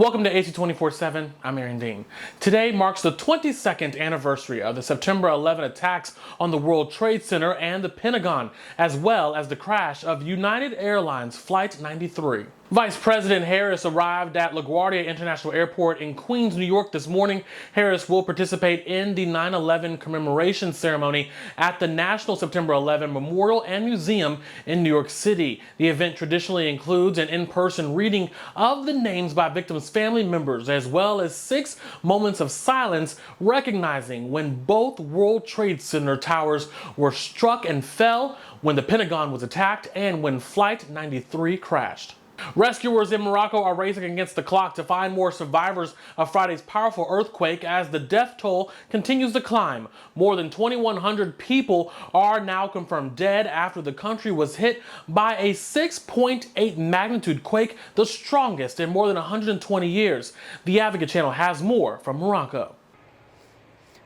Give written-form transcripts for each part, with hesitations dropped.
Welcome to AC 24/7. I'm Aaron Dean. Today marks the 22nd anniversary of the September 11 attacks on the World Trade Center and the Pentagon, as well as the crash of United Airlines Flight 93. Vice President Harris arrived at LaGuardia International Airport in Queens, New York this morning. Harris will participate in the 9/11 Commemoration Ceremony at the National September 11 Memorial and Museum in New York City. The event traditionally includes an in-person reading of the names by victims' family members, as well as 6 moments of silence recognizing when both World Trade Center towers were struck and fell, when the Pentagon was attacked, and when Flight 93 crashed. Rescuers in Morocco are racing against the clock to find more survivors of Friday's powerful earthquake as the death toll continues to climb. More than 2,100 people are now confirmed dead after the country was hit by a 6.8 magnitude quake, the strongest in more than 120 years. The Advocate Channel has more from Morocco.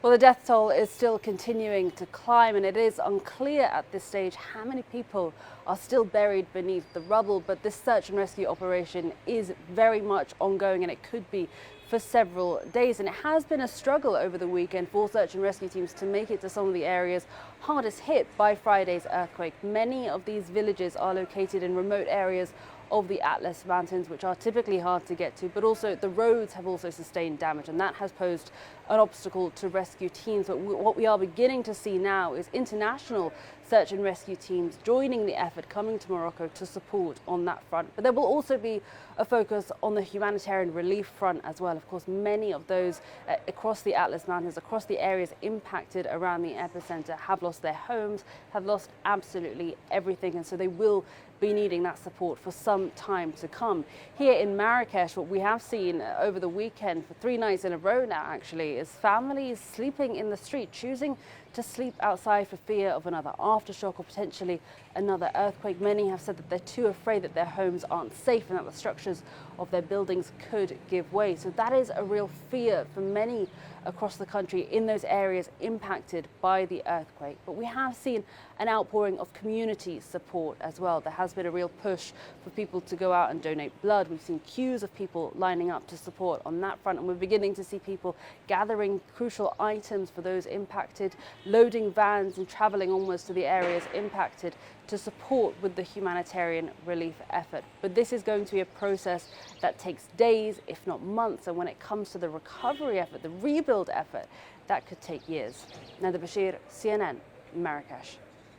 Well, the death toll is still continuing to climb, and it is unclear at this stage how many people are still buried beneath the rubble. But this search and rescue operation is very much ongoing, and it could be for several days. And it has been a struggle over the weekend for search and rescue teams to make it to some of the areas hardest hit by Friday's earthquake. Many of these villages are located in remote areas of the Atlas Mountains, which are typically hard to get to, but also the roads have also sustained damage, and that has posed an obstacle to rescue teams. But what we are beginning to see now is international search and rescue teams joining the effort, coming to Morocco to support on that front. But there will also be a focus on the humanitarian relief front as well. Of course, many of those across the Atlas Mountains, across the areas impacted around the epicenter, have lost their homes, have lost absolutely everything, and so they will be needing that support for some time to come. Here in Marrakesh, what we have seen over the weekend for 3 nights in a row now actually is families sleeping in the street, choosing to sleep outside for fear of another aftershock or potentially another earthquake. Many have said that they're too afraid that their homes aren't safe and that the structures of their buildings could give way. So that is a real fear for many across the country in those areas impacted by the earthquake. But we have seen an outpouring of community support as well. There has been a real push for people to go out and donate blood. We've seen queues of people lining up to support on that front, and we're beginning to see people gathering crucial items for those impacted, loading vans and traveling onwards to the areas impacted to support with the humanitarian relief effort. But this is going to be a process that takes days, if not months, and when it comes to the recovery effort, the rebuild effort, that could take years. Nada Bashir, CNN, Marrakesh.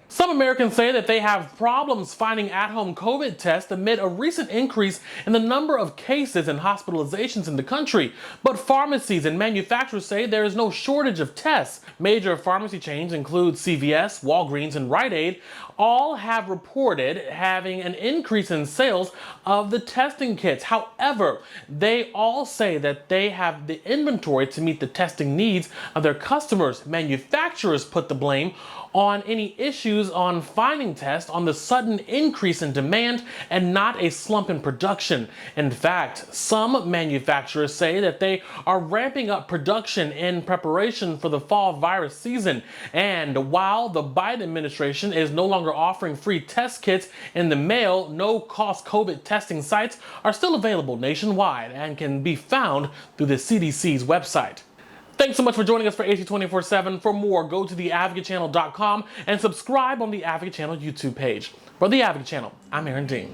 Some Americans say that they have problems finding at-home COVID tests amid a recent increase in the number of cases and hospitalizations in the country. But pharmacies and manufacturers say there is no shortage of tests. Major pharmacy chains include CVS, Walgreens, and Rite Aid all have reported having an increase in sales of the testing kits. However, they all say that they have the inventory to meet the testing needs of their customers. Manufacturers put the blame on any issues on finding tests on the sudden increase in demand and not a slump in production. In fact, some manufacturers say that they are ramping up production in preparation for the fall virus season. And while the Biden administration is no longer offering free test kits in the mail, no-cost COVID testing sites are still available nationwide and can be found through the CDC's website. Thanks so much for joining us for AC 24/7. For more, go to theadvocatechannel.com and subscribe on the Advocate Channel YouTube page. For the Advocate Channel, I'm Aaron Dean.